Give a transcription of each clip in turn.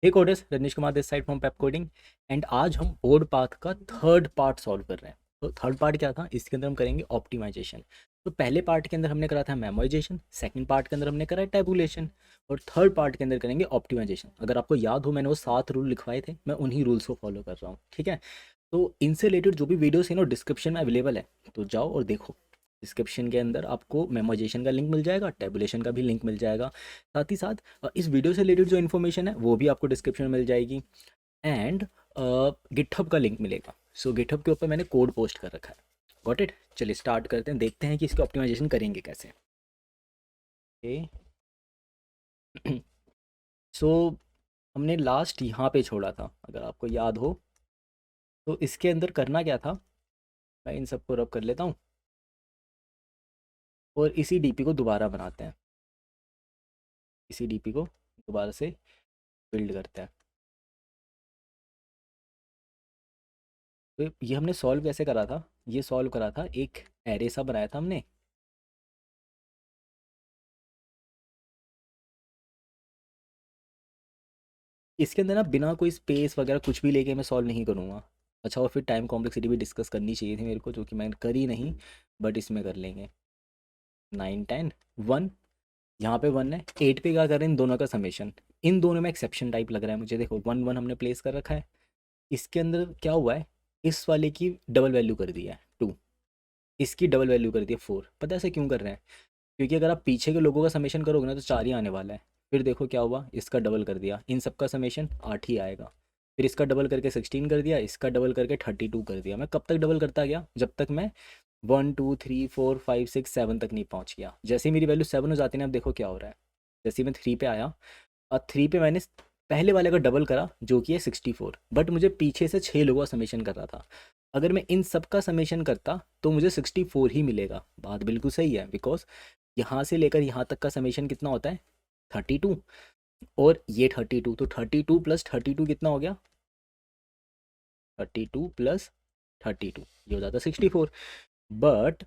Hey coders, Rajnish Kumar this side from Pepcoding. And आज हम board path का third part solve कर रहे हैं। तो थर्ड पार्ट क्या था, इसके अंदर हम करेंगे ऑप्टिमाइजेशन। तो पहले पार्ट के अंदर हमने करा था मेमोराइजेशन, सेकंड पार्ट के अंदर हमने करा है टैबुलेशन, और थर्ड पार्ट के अंदर करेंगे ऑप्टिमाइजेशन। अगर आपको याद हो, मैंने वो 7 रूल लिखवाए थे, मैं उन्हीं रूल्स को फॉलो कर रहा हूँ, ठीक है। तो इनसे रिलेटेड जो भी वीडियोस है ना, डिस्क्रिप्शन में अवेलेबल है, तो जाओ और देखो। डिस्क्रिप्शन के अंदर आपको मेमोराइजेशन का लिंक मिल जाएगा, टैबुलेशन का भी लिंक मिल जाएगा। साथ ही साथ इस वीडियो से रिलेटेड जो इन्फॉर्मेशन है वो भी आपको डिस्क्रिप्शन में मिल जाएगी। एंड गिटहब का लिंक मिलेगा। सो गिटहब के ऊपर मैंने कोड पोस्ट कर रखा है। Got it. चलिए स्टार्ट करते हैं, देखते हैं कि इसकी ऑप्टिमाइजेशन करेंगे कैसे। ओके। सो हमने लास्ट यहाँ पे छोड़ा था, अगर आपको याद हो। तो इसके अंदर करना क्या था, मैं इन सबको रब कर लेता हूँ और इसी डीपी को दोबारा बनाते हैं। इसी डीपी को दोबारा से बिल्ड करते हैं। तो ये हमने सॉल्व कैसे करा था, ये सॉल्व करा था, एक एरे सा बनाया था हमने। इसके अंदर ना बिना कोई स्पेस वगैरह कुछ भी लेके मैं सॉल्व नहीं करूँगा। अच्छा, और फिर टाइम कॉम्प्लेक्सिटी भी डिस्कस करनी चाहिए थी मेरे को, जो कि मैंने करी नहीं, बट इसमें कर लेंगे। 9 10 1, यहाँ पे 1 है, 8 पे क्या कर रहे हैं, इन दोनों का समेशन। इन दोनों में एक्सेप्शन टाइप लग रहा है मुझे, देखो 1 1 हमने प्लेस कर रखा है। इसके अंदर क्या हुआ है, इस वाले की डबल वैल्यू कर दी है 2, इसकी डबल वैल्यू कर दी है 4। पता है ऐसे क्यों कर रहे हैं? क्योंकि अगर आप पीछे के लोगों का समेशन करोगे ना तो 4 ही आने वाला है। फिर देखो क्या हुआ, इसका डबल कर दिया, इन सब का समेशन 8 ही आएगा। फिर इसका डबल करके 16 कर दिया, इसका डबल करके 32 कर दिया। मैं कब तक डबल करता गया, जब तक मैं 1 2 3 4 5 6 7 तक नहीं पहुंच गया। जैसे ही मेरी वैल्यू 7 हो जाती है ना, अब देखो क्या हो रहा है। जैसे ही मैं 3 पे आया, और 3 पे मैंने पहले वाले का डबल करा, जो कि है 64, बट मुझे पीछे से 6 लोगों का समेशन कर रहा था। अगर मैं इन सब का समेशन करता तो मुझे 64 ही मिलेगा। बात बिल्कुल सही है, बिकॉज यहाँ से लेकर यहाँ तक का समेशन कितना होता है, 32, और ये 32, तो 32 प्लस 32 कितना हो गया, 32 प्लस 32, ये हो जाता है 64। बट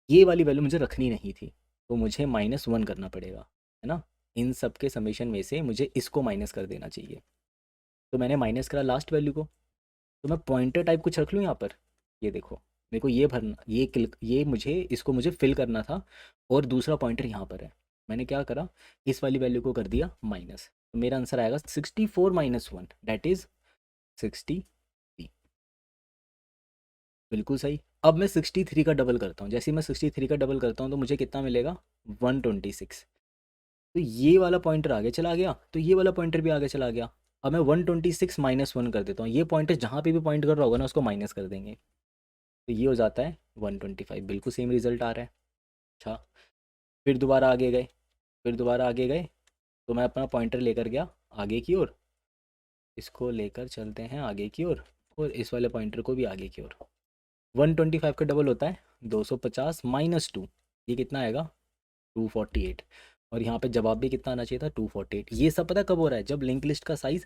ये वाली वैल्यू मुझे रखनी नहीं थी, तो मुझे -1 करना पड़ेगा, है ना। इन सब के समेशन में से मुझे इसको माइनस कर देना चाहिए। तो मैंने माइनस करा लास्ट वैल्यू को। तो मैं पॉइंटर टाइप कुछ रख लूँ यहाँ पर। ये देखो, मेरे को ये भरना, ये क्लिक, ये मुझे इसको मुझे फिल करना था, और दूसरा पॉइंटर यहाँ पर है। मैंने क्या करा, इस वाली वैल्यू को कर दिया माइनस। तो मेरा आंसर आएगा 64 - 1, डैट इज 60। बिल्कुल सही। अब मैं 63 का डबल करता हूँ, जैसे ही मैं 63 का डबल करता हूँ तो मुझे कितना मिलेगा, 126। तो ये वाला पॉइंटर आगे चला गया, तो ये वाला पॉइंटर भी आगे चला गया। अब मैं 126 -1 कर देता हूँ, ये पॉइंटर जहाँ पे भी पॉइंट कर रहा होगा ना उसको माइनस कर देंगे। तो ये हो जाता है 125, बिल्कुल सेम रिजल्ट आ रहा है। अच्छा, फिर दोबारा आगे गए, फिर दोबारा आगे गए, तो मैं अपना पॉइंटर लेकर गया आगे की ओर। इसको लेकर चलते हैं आगे की ओर, और इस वाले पॉइंटर को भी आगे की ओर। 125 का डबल होता है 250 -2, ये कितना आएगा, 248। और यहाँ पे जवाब भी कितना आना चाहिए था, 248। ये सब पता कब हो रहा है, जब लिंक लिस्ट का साइज़,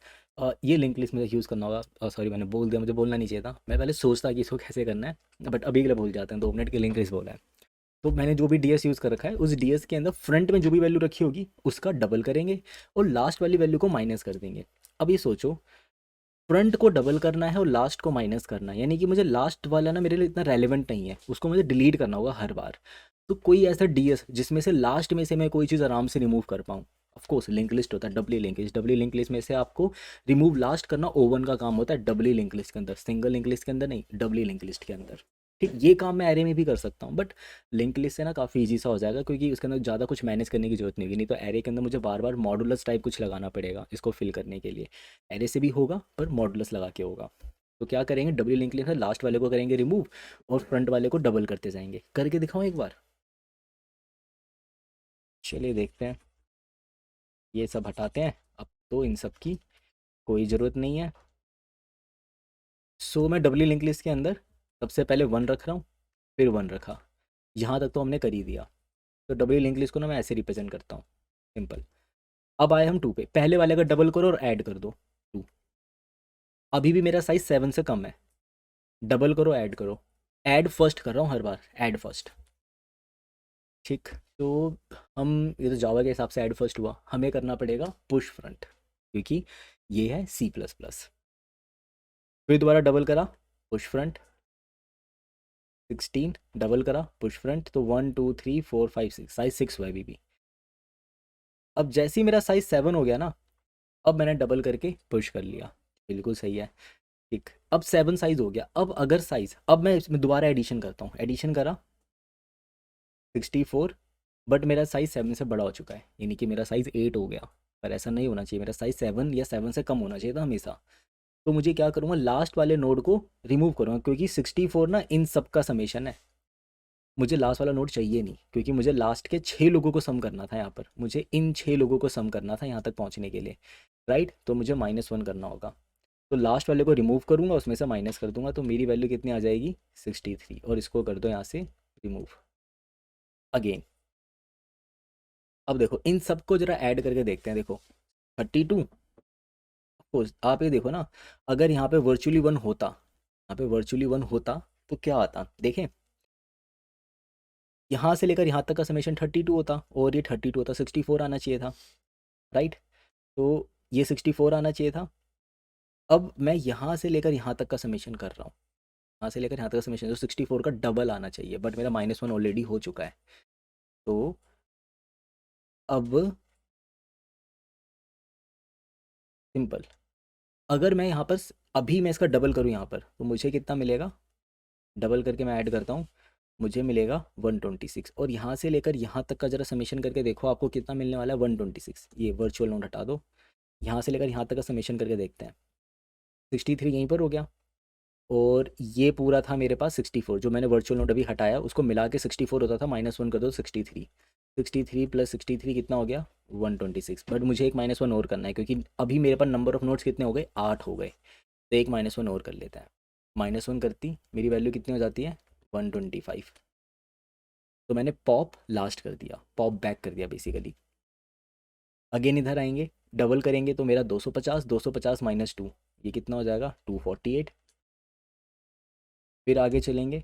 ये लिंक लिस्ट मुझे यूज़ करना होगा। सॉरी, मैंने बोल दिया, मुझे बोलना नहीं चाहिए था। मैं पहले सोचता कि इसको कैसे करना है, बट अभी के लिए भूल जाते हैं, 2 मिनट के लिंक लिस्ट बोला है। तो मैंने जो भी डीएस यूज़ कर रखा है, उस डीएस के अंदर फ्रंट में जो भी वैल्यू रखी होगी उसका डबल करेंगे, और लास्ट वाली वैल्यू को माइनस कर देंगे। अब ये सोचो, फ्रंट को डबल करना है और लास्ट को माइनस करना है, यानी कि मुझे लास्ट वाला ना मेरे लिए इतना रेलिवेंट नहीं है, उसको मुझे डिलीट करना होगा हर बार। तो कोई ऐसा डीएस जिसमें से लास्ट में से मैं कोई चीज़ आराम से रिमूव कर पाऊँ। ऑफ कोर्स लिंक लिस्ट होता है, डबली लिंक लिस्ट। डबली लिंक लिस्ट में से आपको रिमूव लास्ट करना ओवन का काम होता है, डबली लिंक लिस्ट के अंदर, सिंगल लिंक लिस्ट के अंदर नहीं, डबली लिंक लिस्ट के अंदर। ठीक, ये काम मैं एरे में भी कर सकता हूँ, बट लिंक लिस्ट से ना काफ़ी ईजी सा हो जाएगा, क्योंकि उसके अंदर ज़्यादा कुछ मैनेज करने की जरूरत नहीं होगी। नहीं तो एरे के अंदर मुझे बार बार मॉडुलस टाइप कुछ लगाना पड़ेगा इसको फिल करने के लिए। एरे से भी होगा पर मॉडुलस लगा के होगा। तो क्या करेंगे, डबल लिंक लिस्ट है, लास्ट वाले को करेंगे रिमूव, और फ्रंट वाले को डबल करते जाएंगे। करके दिखाऊं एक बार, चलिए देखते हैं। ये सब हटाते हैं, अब तो इन सब की कोई ज़रूरत नहीं है। सो मैं डबली लिंक लिस्ट के अंदर सबसे पहले 1 रख रहा हूँ, फिर 1 रखा, यहाँ तक तो हमने कर ही दिया। तो डबली लिंक लिस्ट को ना मैं ऐसे रिप्रेजेंट करता हूँ, सिंपल। अब आए हम 2 पे, पहले वाले का डबल करो और ऐड कर दो 2। अभी भी मेरा साइज 7 से कम है, डबल करो ऐड करो। ऐड फर्स्ट कर रहा हूँ हर बार, ऐड फर्स्ट। ठीक। तो हम, ये तो जावा के हिसाब से ऐड फर्स्ट हुआ, हमें करना पड़ेगा पुश फ्रंट, क्योंकि ये है सी प्लस प्लस। फिर दोबारा डबल करा, पुश फ्रंट 16, डबल करा पुश फ्रंट, तो 1 2 3 4 5 6, साइज 6 हुआ है अभी भी। अब जैसे ही मेरा साइज 7 हो गया ना, अब मैंने डबल करके पुश कर लिया, बिल्कुल सही है। ठीक, अब 7 साइज हो गया। अब अगर साइज, अब मैं इसमें दोबारा एडिशन करता हूँ, एडिशन करा 64, बट मेरा साइज 7 से बड़ा हो चुका है, यानी कि मेरा साइज 8 हो गया। पर ऐसा नहीं होना चाहिए, मेरा साइज 7 या 7 से कम होना चाहिए था हमेशा। तो मुझे क्या करूँगा, लास्ट वाले नोड को रिमूव करूँगा, क्योंकि 64 ना इन सब का समेशन है। मुझे लास्ट वाला नोड चाहिए नहीं, क्योंकि मुझे लास्ट के 6 लोगों को सम करना था यहाँ पर, मुझे इन 6 लोगों को सम करना था यहाँ तक पहुँचने के लिए, राइट। तो मुझे -1 करना होगा। तो लास्ट वाले को रिमूव करूँगा, उसमें से माइनस कर दूंगा, तो मेरी वैल्यू कितनी आ जाएगी 63, और इसको कर दो यहाँ से रिमूव अगेन। अब देखो इन सबको जरा ऐड करके देखते हैं। देखो 32, सपोज आप ये देखो ना, अगर यहाँ पे वर्चुअली 1 होता, यहाँ पे वर्चुअली 1 होता तो क्या आता, देखें, यहाँ से लेकर यहाँ तक का समेशन 32 होता, और ये 32 होता, 64 आना चाहिए था, राइट। तो ये 64 आना चाहिए था। अब मैं यहाँ से लेकर यहाँ तक का समेशन कर रहा हूँ, यहाँ से लेकर यहाँ तक का समेशन, तो 64 का डबल आना चाहिए, बट मेरा -1 ऑलरेडी हो चुका है। तो अब सिंपल, अगर मैं यहाँ पर अभी मैं इसका डबल करूँ यहाँ पर, तो मुझे कितना मिलेगा, डबल करके मैं ऐड करता हूँ, मुझे मिलेगा 126। और यहाँ से लेकर यहाँ तक का जरा समेशन करके देखो, आपको कितना मिलने वाला है 126। ये वर्चुअल नोट हटा दो, यहाँ से लेकर यहाँ तक का समेशन करके देखते हैं। 63 यहीं पर हो गया, और ये पूरा था मेरे पास 64, जो मैंने वर्चुअल नोट अभी हटाया उसको मिला के 64 होता था, -1 कर दो 63, 63 + 63 कितना हो गया 126। बट मुझे एक -1 और करना है, क्योंकि अभी मेरे पास नंबर ऑफ नोट्स कितने हो गए, 8 हो गए। तो एक -1 और कर लेता है, -1 करती मेरी वैल्यू कितनी हो जाती है 125। तो मैंने पॉप लास्ट कर दिया, पॉप बैक कर दिया बेसिकली। अगेन इधर आएंगे, डबल करेंगे तो मेरा 250, 250 - 2, ये कितना हो जाएगा 248। फिर आगे चलेंगे,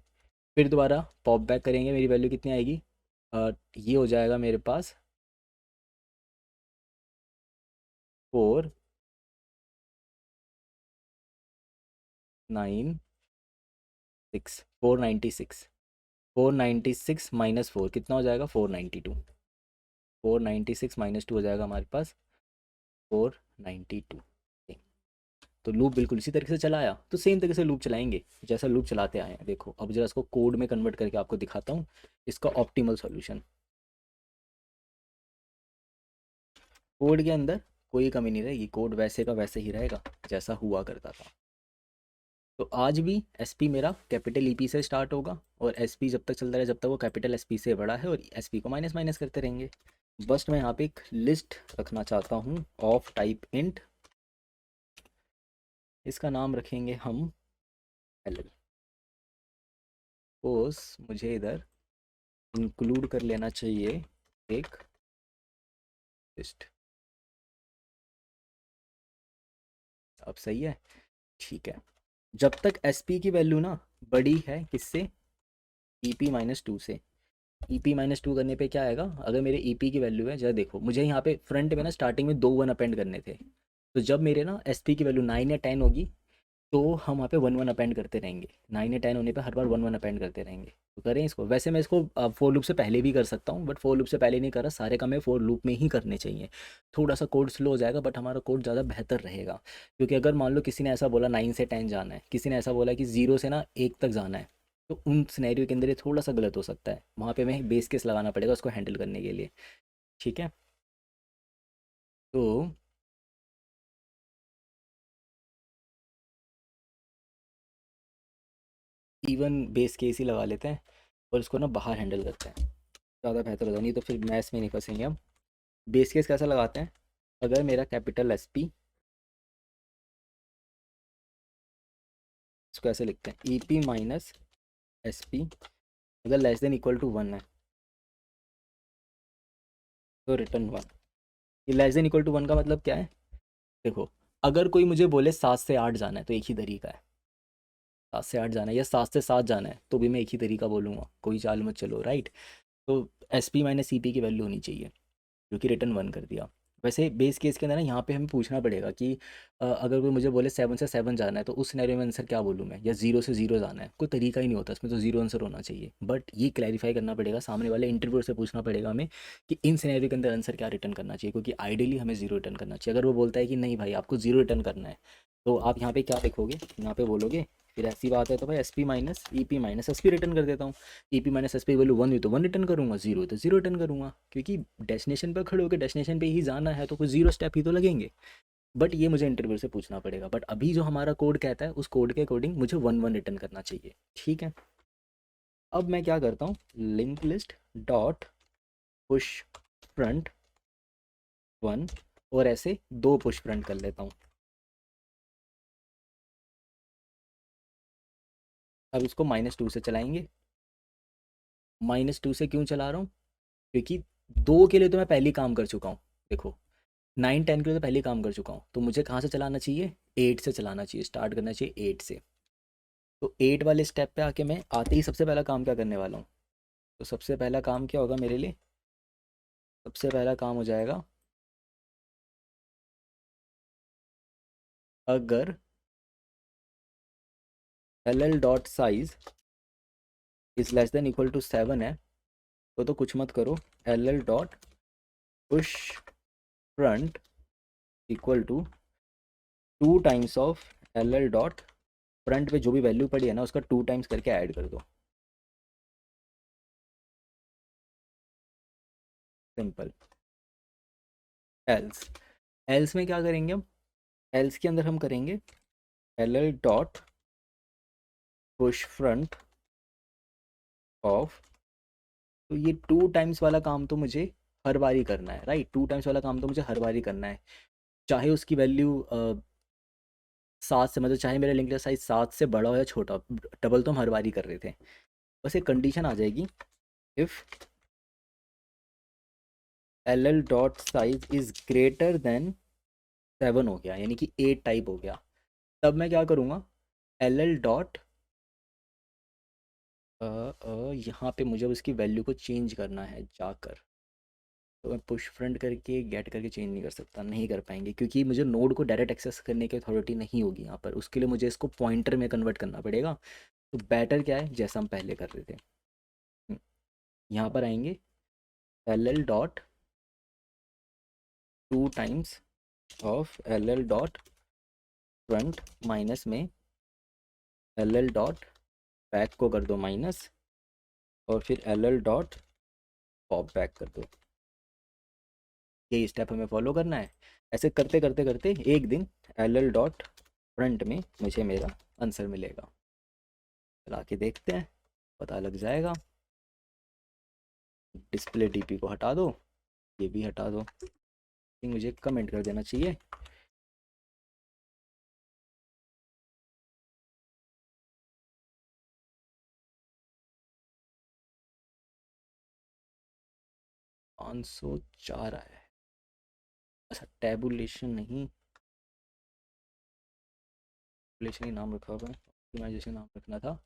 फिर दोबारा पॉप बैक करेंगे, मेरी वैल्यू कितनी आएगी, ये हो जाएगा मेरे पास 4 9 6 496, 496 -4 कितना हो जाएगा 492, 496 -2 हो जाएगा हमारे पास 492। तो लूप बिल्कुल इसी तरीके से चलाया, तो सेम तरीके से लूप चलाएंगे जैसा लूप चलाते आए हैं। देखो अब जरा इसको कोड में कन्वर्ट करके आपको दिखाता हूँ इसका ऑप्टिमल सॉल्यूशन। कोड के अंदर कोई कमी नहीं रहेगी, कोड वैसे का वैसे ही रहेगा जैसा हुआ करता था। तो आज भी एसपी मेरा कैपिटल ईपी से स्टार्ट होगा, और एसपी जब तक चलता रहे जब तक वो कैपिटल एसपी से बड़ा है, और एसपी को माइनस माइनस करते रहेंगे। बस मैं यहाँ पे एक लिस्ट रखना चाहता हूँ ऑफ टाइप इंट, इसका नाम रखेंगे हम एल। सपोज मुझे इधर इंक्लूड कर लेना चाहिए एक लिस्ट। अब सही है, ठीक है। जब तक एसपी की वैल्यू ना बड़ी है किससे, ईपी -2 से। ईपी -2 करने पे क्या आएगा, अगर मेरे ईपी की वैल्यू है, जरा देखो मुझे यहाँ पे फ्रंट में ना स्टार्टिंग में 2 1 अपेंड करने थे, तो जब मेरे ना एसपी की वैल्यू 9 या 10 होगी, तो हम वहाँ पे 1 1 अपेंड करते रहेंगे। 9 या 10 होने पे हर बार 1 1 अपेंड करते रहेंगे। तो करें इसको, वैसे मैं इसको फोर लूप से पहले भी कर सकता हूँ, बट फोर लूप से पहले नहीं कर रहा, सारे काम मैं फोर लूप में ही करने चाहिए। थोड़ा सा कोड स्लो हो जाएगा, बट हमारा कोड ज़्यादा बेहतर रहेगा। क्योंकि अगर मान लो किसी ने ऐसा बोला 9 से 10 जाना है, किसी ने ऐसा बोला कि 0 से ना 1 तक जाना है, तो उन सिनेरियो के अंदर ये थोड़ा सा गलत हो सकता है, वहाँ पे हमें बेस केस लगाना पड़ेगा उसको हैंडल करने के लिए। ठीक है, तो इवन बेस केस ही लगा लेते हैं, और इसको ना बाहर हैंडल करते हैं, ज़्यादा बेहतर होगा, नहीं तो फिर मैथ्स में नहीं फंसेंगे हम। बेस केस कैसा लगाते हैं, अगर मेरा कैपिटल एस पी, इसको ऐसे लिखते हैं ई पी -SP, अगर लेस देन इक्वल टू 1 है तो रिटर्न 1। ये लेस देन इक्वल टू 1 का मतलब क्या है, देखो अगर कोई मुझे बोले 7 से 8 जाना है तो एक ही तरीका है, 7 से 8 जाना है या 7 से 7 जाना है तो भी मैं एक ही तरीका बोलूँगा, कोई चाल मत चलो, राइट। तो SP -CP की वैल्यू होनी चाहिए, जो कि रिटर्न 1 कर दिया। वैसे बेस केस के अंदर ना यहाँ पे हमें पूछना पड़ेगा कि अगर कोई मुझे बोले 7 से 7 जाना है तो उस सिनेरियो में आंसर क्या बोलूँ मैं, या 0 से 0 जाना है, कोई तरीका ही नहीं होता इसमें, तो 0 आंसर होना चाहिए। बट ये क्लैरिफाई करना पड़ेगा, सामने वाले इंटरव्यूअर से पूछना पड़ेगा हमें कि इन सिनेरियो के अंदर आंसर क्या रिटर्न करना चाहिए, क्योंकि आइडियली हमें 0 रिटर्न करना चाहिए। अगर वो बोलता है कि नहीं भाई आपको 0 रिटर्न करना है, तो आप यहाँ पे क्या लिखोगे, यहाँ पे बोलोगे फिर ऐसी बात है तो भाई S P minus E P minus S P return कर देता हूँ। E P minus S P value 1 हुई तो 1 रिटर्न करूँगा, 0 हुई तो 0 रिटर्न करूँगा, क्योंकि डेस्टिनेशन पर खड़े होकर डेस्टिनेशन पे ही जाना है तो कुछ 0 स्टेप ही तो लगेंगे। बट ये मुझे इंटरव्यू से पूछना पड़ेगा, बट अभी जो हमारा कोड कहता है उस कोड के अकॉर्डिंग मुझे 1 1 रिटर्न करना चाहिए। ठीक है, अब मैं क्या करता हूँ, link list dot push front 1, और ऐसे 2 पुश फ्रंट कर लेता हूँ। अब इसको -2 से चलाएंगे। -2 से क्यों चला रहा हूँ, क्योंकि 2 के लिए तो मैं पहले ही काम कर चुका हूँ। देखो 9 10 के लिए तो पहले ही काम कर चुका हूँ, तो मुझे कहाँ से चलाना चाहिए, 8 से चलाना चाहिए, स्टार्ट करना चाहिए 8 से। तो 8 वाले स्टेप पे आके मैं आते ही सबसे पहला काम क्या करने वाला हूँ, तो सबसे पहला काम क्या होगा मेरे लिए, सबसे पहला काम हो जाएगा, अगर L L dot size is less than equal to 7 है, तो कुछ मत करो, L L dot push front equal to 2 times of L L dot front पे जो भी वैल्यू पड़ी है ना उसका 2 टाइम्स करके ऐड कर दो। सिंपल। एल्स, एल्स में क्या करेंगे हम, एल्स के अंदर हम करेंगे L L dot push front of, तो ये 2 टाइम्स वाला काम तो मुझे हर बार ही करना है, राइट, 2 टाइम्स वाला काम तो मुझे हर बार ही करना है, चाहे उसकी वैल्यू 7 से, मतलब चाहे मेरा लिंक साइज 7 से बड़ा हो या छोटा, डबल तो हम हर बार ही कर रहे थे। बस एक कंडीशन आ जाएगी, if L L dot size is greater than 7 हो गया, यानी कि 8 टाइप हो गया, तब मैं क्या करूँगा, एल एल डॉट यहाँ पे मुझे उसकी वैल्यू को चेंज करना है जाकर, तो मैं पुश फ्रंट करके गेट करके चेंज नहीं कर सकता, नहीं कर पाएंगे, क्योंकि मुझे नोड को डायरेक्ट एक्सेस करने की अथॉरिटी नहीं होगी यहाँ पर, उसके लिए मुझे इसको पॉइंटर में कन्वर्ट करना पड़ेगा। तो बेटर क्या है, जैसा हम पहले कर रहे थे, हम्म, यहाँ पर आएंगे L L dot 2 times of L L dot front minus में एल एल डॉट बैक को कर दो माइनस, और फिर L L dot pop back कर दो। यही स्टेप हमें फॉलो करना है। ऐसे करते करते करते एक दिन एल एल डॉट फ्रंट में मुझे मेरा आंसर मिलेगा। चला के देखते हैं, पता लग जाएगा। डिस्प्ले डीपी को हटा दो, ये भी हटा दो, मुझे कमेंट कर देना चाहिए। पाँच सौ चार आया है। अच्छा टैबुलेशन नहीं, टैबुलेशन ही नाम रखा हुआ है, ऑप्टिमाइजेशन नाम रखना था।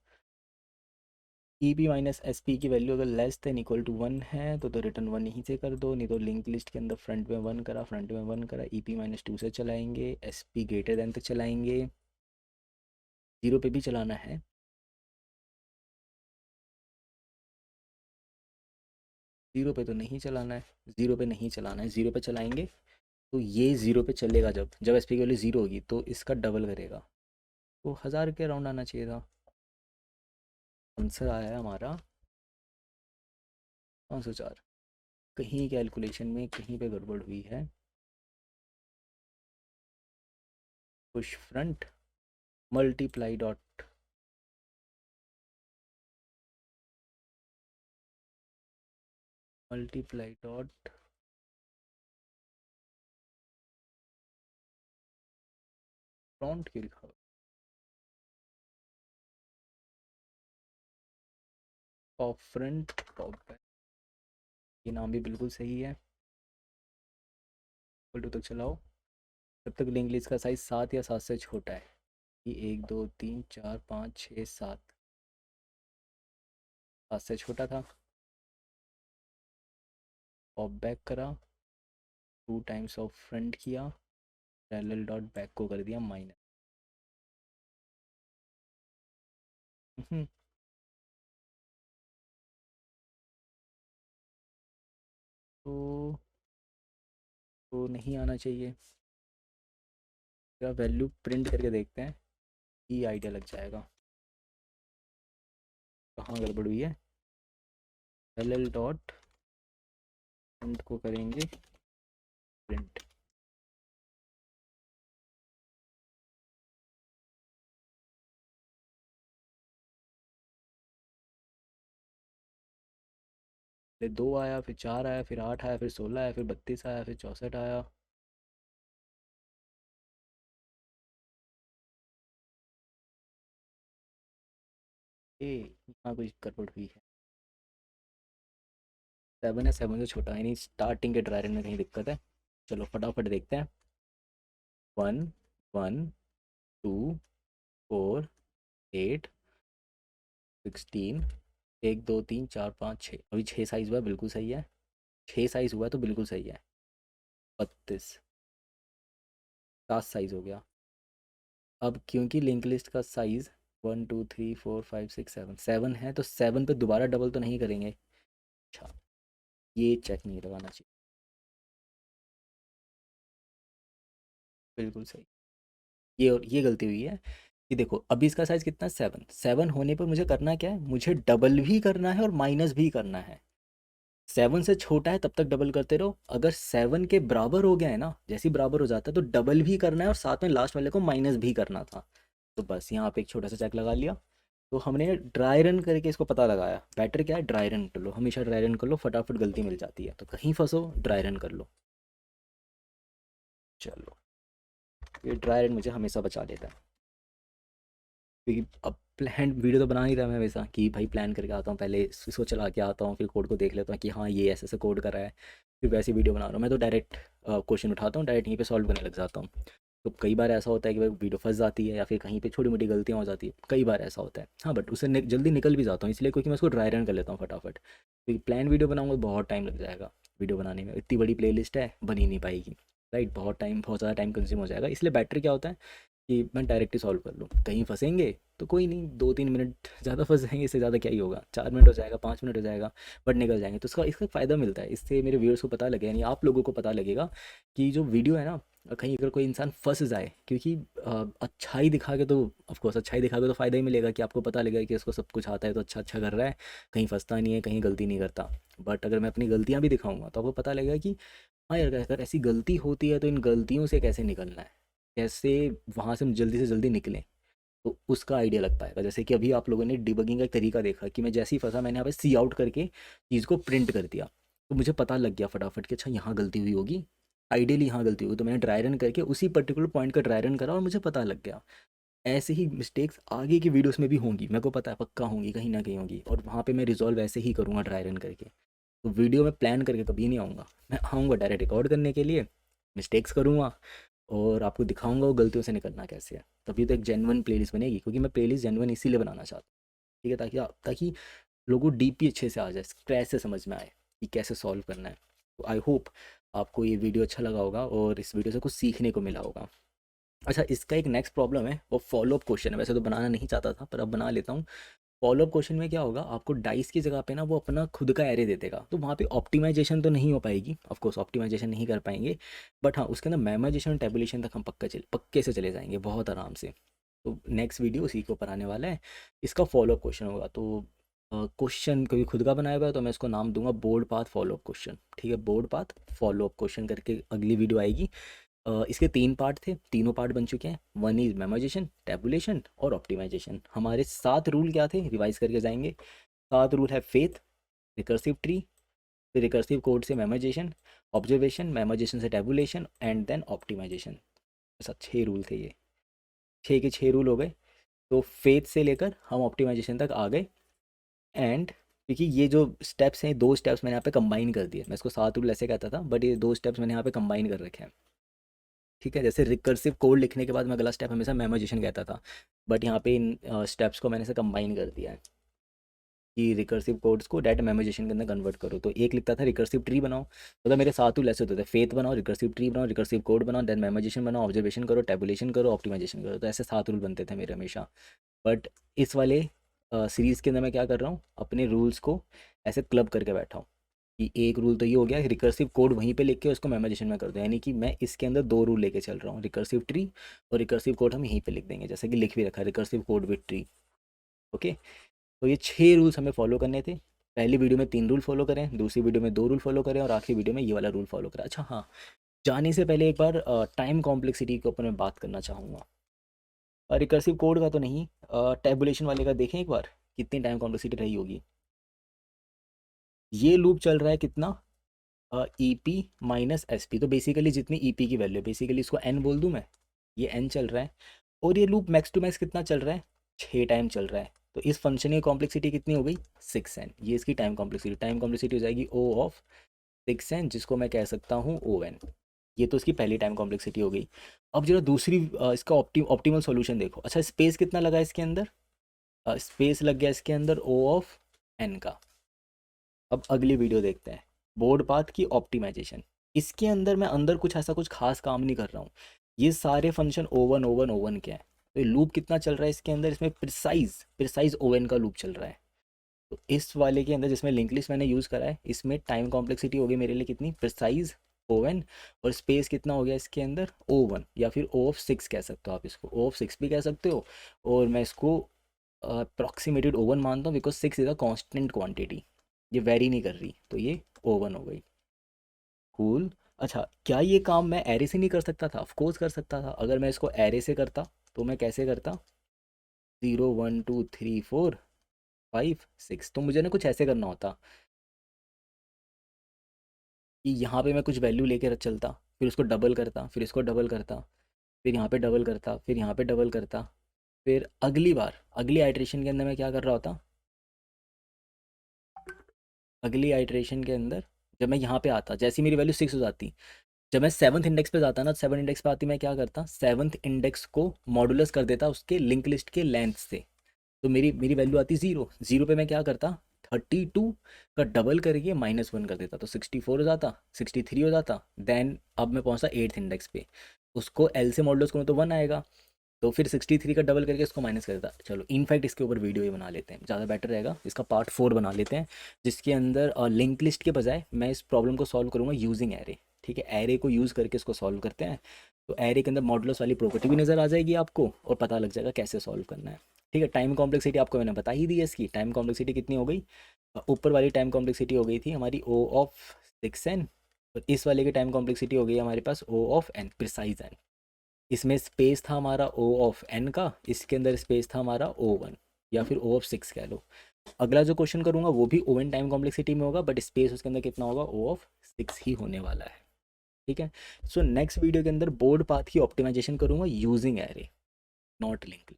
E P minus S P की वैल्यू अगर लेस देन इक्वल टू 1 है तो रिटर्न 1 यहीं से कर दो, नहीं तो लिंक लिस्ट के अंदर फ्रंट में 1 करा, फ्रंट में 1 करा, ई पी -2 से चलाएंगे, एस पी ग्रेटर देन तक चलाएंगे, 0 पे भी चलाना है। जीरो पे तो नहीं चलाना है, 0 पे नहीं चलाना है, 0 पे चलाएंगे तो ये 0 पे चलेगा, जब जब एस पी की वैल्यू 0 होगी तो इसका डबल करेगा, तो 1000 के अराउंड आना चाहिए था। आंसर आया है हमारा 504। कहीं कैलकुलेशन में कहीं पे गड़बड़ हुई है। Push front multiply dot, multiply dot front क्यों लिखा, टॉप फ्रंट टॉप बैक, ये नाम भी बिल्कुल सही है। इक्वल टू तक चलाओ, तब तक लिंक लिस्ट का साइज 7 या 7 से छोटा है। ये 1 2 3 4 5 6 7, 7 से छोटा था। पॉप बैक करा, 2 टाइम्स ऑफ फ्रंट किया, पैरेलल डॉट बैक को कर दिया माइनस। तो नहीं आना चाहिए। क्या वैल्यू प्रिंट करके देखते हैं, ये आइडिया लग जाएगा कहाँ गड़बड़ हुई है। पैरेलल डॉट फ्रंट को करेंगे प्रिंट। फिर 2 आया, फिर 4 आया, फिर 8 आया, फिर 16 आया, फिर 32 आया, फिर 64 आया। यहाँ कुछ गड़बड़ हुई है। 7 है, 7 से छोटा है नहीं, स्टार्टिंग के ड्राई रन में कहीं दिक्कत है। चलो फटाफट देखते हैं। 1 1 2 4 8 16, 1 2 3 4 5 6, अभी 6 साइज हुआ है, बिल्कुल सही है। 6 साइज हुआ है तो बिल्कुल सही है। 32, 7 साइज हो गया। अब क्योंकि लिंक लिस्ट का साइज 1 2 3 4 5 6 7 है, तो 7 पे दोबारा डबल तो नहीं करेंगे। अच्छा, ये चेक नहीं लगाना चाहिए। बिल्कुल सही। ये गलती हुई है कि देखो अभी इसका साइज कितना, 7, 7 होने पर मुझे करना क्या है, मुझे डबल भी करना है और माइनस भी करना है। 7 से छोटा है तब तक डबल करते रहो, अगर 7 के बराबर हो गया है ना, जैसे ही बराबर हो जाता है तो डबल भी करना है और साथ में लास्ट वाले को माइनस भी करना था। तो बस यहाँ पे एक छोटा सा चेक लगा लिया। तो हमने ड्राई रन करके इसको पता लगाया। बेटर क्या है, ड्राई रन कर लो, हमेशा ड्राई रन कर लो, फटाफट गलती मिल जाती है। तो कहीं फंसो ड्राई रन कर लो। चलो, ये ड्राई रन मुझे हमेशा बचा लेता है, क्योंकि अब प्लान वीडियो तो बना नहीं रहा मैं हमेशा कि भाई प्लान करके आता हूँ, पहले इसको चला के आता हूँ, फिर कोड को देख लेता हूँ कि हाँ ये ऐसे ऐसे कोड कर रहा है, फिर वैसी वीडियो बना रहा हूँ। मैं तो डायरेक्ट क्वेश्चन उठाता हूँ, डायरेक्ट यहीं पे सॉल्व करने लग जाता हूँ। तो कई बार ऐसा होता है कि भाई वीडियो फंस जाती है या फिर कहीं पे छोटी मोटी गलतियाँ हो जाती है, कई बार ऐसा होता है। हाँ बट उससे जल्दी निकल भी जाता हूँ इसलिए, क्योंकि मैं उसको ड्राई रन कर लेता हूँ फटाफट, क्योंकि प्लान वीडियो बनाऊंगा तो बहुत टाइम लग जाएगा। वीडियो बनाने में इतनी बड़ी प्ले है, बन ही नहीं पाएगी। राइट, बहुत ज़्यादा टाइम कंज्यूम हो जाएगा, इसलिए बेटर क्या होता है कि मैं डायरेक्ट ही सॉल्व कर लूँ। कहीं फंसेंगे तो कोई नहीं, 2-3 मिनट ज़्यादा फंस जाएंगे, इससे ज़्यादा क्या ही होगा, 4 मिनट हो जाएगा, 5 मिनट हो जाएगा, बट निकल जाएंगे। तो इसका इसका फ़ायदा मिलता है, इससे मेरे व्यूअर्स को पता लगे, यानी आप लोगों को पता लगेगा कि जो वीडियो है ना, कहीं अगर कोई इंसान फंस जाए, क्योंकि अच्छाई दिखा के तो ऑफकोर्स अच्छाई दिखा के तो फ़ायदा ही मिलेगा कि आपको पता लगेगा कि इसको सब कुछ आता है तो अच्छा अच्छा कर रहा है, कहीं फंसता नहीं है, कहीं गलती नहीं करता। बट अगर मैं अपनी गलतियाँ भी दिखाऊंगा तो आपको पता लगेगा कि हाँ यार, अगर ऐसी गलती होती है तो इन गलतियों से कैसे निकलना है, कैसे वहाँ से हम जल्दी से जल्दी निकलें। तो उसका आइडिया लग पाएगा। जैसे कि अभी आप लोगों ने डिबगिंग का एक तरीका देखा कि मैं जैसे ही फंसा, मैंने यहाँ पे सी आउट करके चीज़ को प्रिंट कर दिया, तो मुझे पता लग गया फटाफट कि अच्छा यहाँ गलती हुई होगी, आइडियली यहाँ गलती हुई, तो मैंने ड्राई रन करके उसी पर्टिकुलर पॉइंट का ड्राई रन करा और मुझे पता लग गया। ऐसे ही मिस्टेक्स आगे की वीडियोस में भी होंगी, मेरे को पता है पक्का होंगी, कहीं ना कहीं होंगी, और वहाँ पे मैं रिजॉल्व ऐसे ही करूँगा ड्राई रन करके। तो वीडियो में प्लान करके कभी नहीं आऊँगा, मैं आऊँगा डायरेक्ट रिकॉर्ड करने के लिए, मिस्टेक्स करूँगा और आपको दिखाऊंगा वो गलतियों से निकलना कैसे है। तभी तो एक जेन्युइन प्लेलिस्ट बनेगी, क्योंकि मैं प्लेलिस्ट जेन्युइन इसीलिए बनाना चाहता हूँ। ठीक है, ताकि लोगों को डीपी अच्छे से आ जाए, स्क्रैच से समझ में आए कि कैसे सॉल्व करना है। तो आई होप आपको ये वीडियो अच्छा लगा होगा और इस वीडियो से कुछ सीखने को मिला होगा। अच्छा, इसका एक नेक्स्ट प्रॉब्लम है, वो फॉलोअप क्वेश्चन है। वैसे तो बनाना नहीं चाहता था पर अब बना लेता हूँ। फॉलोअप क्वेश्चन में क्या होगा, आपको डाइस की जगह पे ना वो अपना खुद का एरे दे देगा, तो वहाँ पे ऑप्टिमाइजेशन तो नहीं हो पाएगी, ऑफ कोर्स ऑप्टिमाइजेशन नहीं कर पाएंगे, बट हाँ उसके अंदर मेमोराइजेशन और टेबुलेशन तक हम पक्के से चले जाएंगे बहुत आराम से। तो नेक्स्ट वीडियो उसी के ऊपर आने वाला है, इसका फॉलोअप क्वेश्चन होगा। तो क्वेश्चन क्योंकि खुद का बनाया हुआ है तो मैं इसको नाम दूंगा बोर्ड पाथ फॉलोअप क्वेश्चन। ठीक है, बोर्ड पाथ फॉलोअप क्वेश्चन करके अगली वीडियो आएगी। इसके 3 पार्ट थे, तीनों पार्ट बन चुके हैं। वन इज मेमोराइजेशन, टैबुलेशन और ऑप्टिमाइजेशन। हमारे 7 रूल क्या थे, रिवाइज करके जाएंगे। 7 रूल है फेथ, रिकर्सिव ट्री, फिर रिकर्सिव कोड से मेमोराइजेशन, ऑब्जर्वेशन, मेमोराइजेशन से टैबुलेशन एंड देन ऑप्टिमाइजेशन। ऐसा 6 रूल थे ये, 6 के 6 रूल हो गए। तो फेथ से लेकर हम ऑप्टिमाइजेशन तक आ गए। एंड क्योंकि ये जो स्टेप्स हैं, 2 स्टेप्स मैंने यहाँ पे कंबाइन कर दिए, मैं इसको 7 रूल ऐसे कहता था बट ये 2 स्टेप्स मैंने यहाँ पे कंबाइन कर रखे हैं। ठीक है, जैसे रिकर्सिव कोड लिखने के बाद मैं अगला स्टेप हमेशा मेमोराइजेशन कहता था, बट यहाँ पे इन स्टेप्स को मैंने से कंबाइन कर दिया है। कि रिकर्सिव कोड्स को डाटा मेमोराइजेशन के अंदर कन्वर्ट करो। तो एक लिखता था रिकर्सिव ट्री बनाओ, मतलब मेरे 7 रूल ऐसे होते थे, फेथ बनाओ, रिकर्सिव ट्री बनाओ, रिकर्सिव कोड बनाओ, देन मेमोराइजेशन बनाओ, ऑब्जर्वेशन करो, टेबुलेशन करो, ऑप्टिमाइजेशन करो। तो ऐसे 7 रूल बनते थे मेरे हमेशा। बट इस वाले सीरीज़ के अंदर मैं क्या कर रहा हूँ, अपने रूल्स को ऐसे क्लब करके बैठा हूँ कि एक रूल तो ये हो गया, रिकर्सिव कोड वहीं पे लिख के उसको मेमोराइजेशन में कर दो। यानी कि मैं इसके अंदर 2 रूल लेके चल रहा हूँ, रिकर्सिव ट्री और रिकर्सिव कोड हम यहीं पे लिख देंगे, जैसे कि लिख भी रखा है recursive code with tree. Okay, तो ये 6 रूल्स हमें फॉलो करने थे। पहली वीडियो में 3 रूल फॉलो करें, दूसरी वीडियो में 2 रूल फॉलो करें और आखिरी वीडियो में ये वाला रूल फॉलो करें। अच्छा हाँ, जाने से पहले एक बार टाइम कॉम्प्लेक्सिटी के ऊपर मैं बात करना चाहूँगा। रिकर्सिव कोड का तो नहीं, टैबुलेशन वाले का देखें एक बार कितनी टाइम कॉम्प्लेक्सिटी रही होगी। ये लूप चल रहा है कितना, E P minus S P. तो बेसिकली जितनी ई पी की वैल्यू, बेसिकली इसको एन बोल दूँ मैं, ये एन चल रहा है। और ये लूप मैक्स टू मैक्स कितना चल रहा है, 6 टाइम चल रहा है। तो इस फंक्शन की कॉम्प्लेक्सिटी कितनी हो गई, 6n। ये इसकी टाइम कॉम्प्लेक्सिटी हो जाएगी ओ ऑफ 6n, जिसको मैं कह सकता हूँ ओ एन। ये तो इसकी पहली टाइम कॉम्प्लेक्सिटी हो गई। अब जरा दूसरी इसका ऑप्टिमल सॉल्यूशन देखो। अच्छा, स्पेस कितना लगा इसके अंदर, स्पेस लग गया इसके अंदर ओ ऑफ एन का। अब अगली वीडियो देखते हैं, बोर्ड पाथ की ऑप्टिमाइजेशन। इसके अंदर मैं अंदर कुछ ऐसा कुछ खास काम नहीं कर रहा हूँ, ये सारे फंक्शन ओवन ओवन ओवन के हैं। तो लूप कितना चल रहा है इसके अंदर, इसमें प्रिसाइज ओवन का लूप चल रहा है। तो इस वाले के अंदर जिसमें लिंक लिस्ट मैंने यूज़ करा है, इसमें टाइम कॉम्प्लेक्सिटी हो गई मेरे लिए कितनी, प्रिसाइज ओवन। और स्पेस कितना हो गया इसके अंदर, ओ वन, या फिर ओ ऑफ 6 कह सकते हो आप इसको, ओ ऑफ 6 भी कह सकते हो। और मैं इसको अप्रॉक्सीमेटेड ओवन मानता हूँ, because 6 is a constant quantity, ये वेरी नहीं कर रही, तो ये ओवन हो गई। कूल। अच्छा, क्या ये काम मैं एरे से नहीं कर सकता था, ऑफकोर्स कर सकता था। अगर मैं इसको एरे से करता तो मैं कैसे करता, 0 1 2 3 4 5 6। तो मुझे ना कुछ ऐसे करना होता कि यहाँ पे मैं कुछ वैल्यू लेके चलता, फिर उसको डबल करता, फिर इसको डबल करता, फिर यहाँ पे डबल करता, फिर यहाँ पे डबल करता। फिर अगली बार अगली आइट्रेशन के अंदर मैं क्या कर रहा होता, अगली आइट्रेशन के अंदर जब मैं यहाँ पे आता, जैसी मेरी वैल्यू 6 हो जाती, जब मैं 7th इंडेक्स पे जाता ना, 7 इंडेक्स पे आती, मैं क्या करता, 7th इंडेक्स को मॉडुलस कर देता उसके लिंक लिस्ट के लेंथ से। तो मेरी मेरी वैल्यू आती 0 पे मैं क्या करता, 32 का डबल करके -1 कर देता, तो 64 हो जाता, 63 हो जाता। देन अब मैं पहुंचता 8th इंडेक्स पे, उसको एल से मॉडुलस करूँ तो 1 आएगा। तो फिर 63 का डबल करके इसको माइनस कर देता। चलो इनफैक्ट इसके ऊपर वीडियो ही बना लेते हैं, ज़्यादा बेटर रहेगा, इसका पार्ट 4 बना लेते हैं, जिसके अंदर लिंक लिस्ट के बजाय मैं इस प्रॉब्लम को सॉल्व करूँगा यूजिंग एरे। ठीक है, एरे को यूज़ करके इसको सॉल्व करते हैं। तो एरे के अंदर मॉडुलस वाली प्रॉपर्टी भी नज़र आ जाएगी आपको, और पता लग जाएगा कैसे सॉल्व करना है। ठीक है, टाइम कॉम्प्लेक्सिटी आपको मैंने बता ही दी है, इसकी टाइम कॉम्प्लेक्सिटी कितनी हो गई, ऊपर वाली टाइम कॉम्प्लेक्सिटी हो गई थी हमारी ओ ऑफ 6n, और इस वाले की टाइम कॉम्प्लेक्सिटी हो गई हमारे पास ओ ऑफ एन, प्रिसाइज एन। इसमें स्पेस था हमारा ओ ऑफ एन का, इसके अंदर स्पेस था हमारा ओ वन, या फिर ओ ऑफ 6 कह लो। अगला जो क्वेश्चन करूंगा वो भी ओ एन टाइम कॉम्प्लेक्सिटी में होगा, बट स्पेस उसके अंदर कितना होगा, ओ ऑफ 6 ही होने वाला है। ठीक है, सो नेक्स्ट वीडियो के अंदर बोर्ड पाथ की ऑप्टिमाइजेशन करूंगा यूजिंग एरे, नॉट लिंक।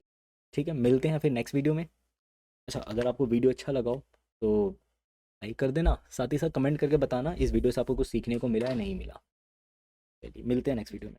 ठीक है, मिलते हैं फिर नेक्स्ट वीडियो में। अच्छा, अगर आपको वीडियो अच्छा लगा हो तो लाइक कर देना, साथ ही साथ कमेंट करके बताना इस वीडियो से आपको कुछ सीखने को मिला या नहीं मिला। चलिए मिलते हैं नेक्स्ट वीडियो में।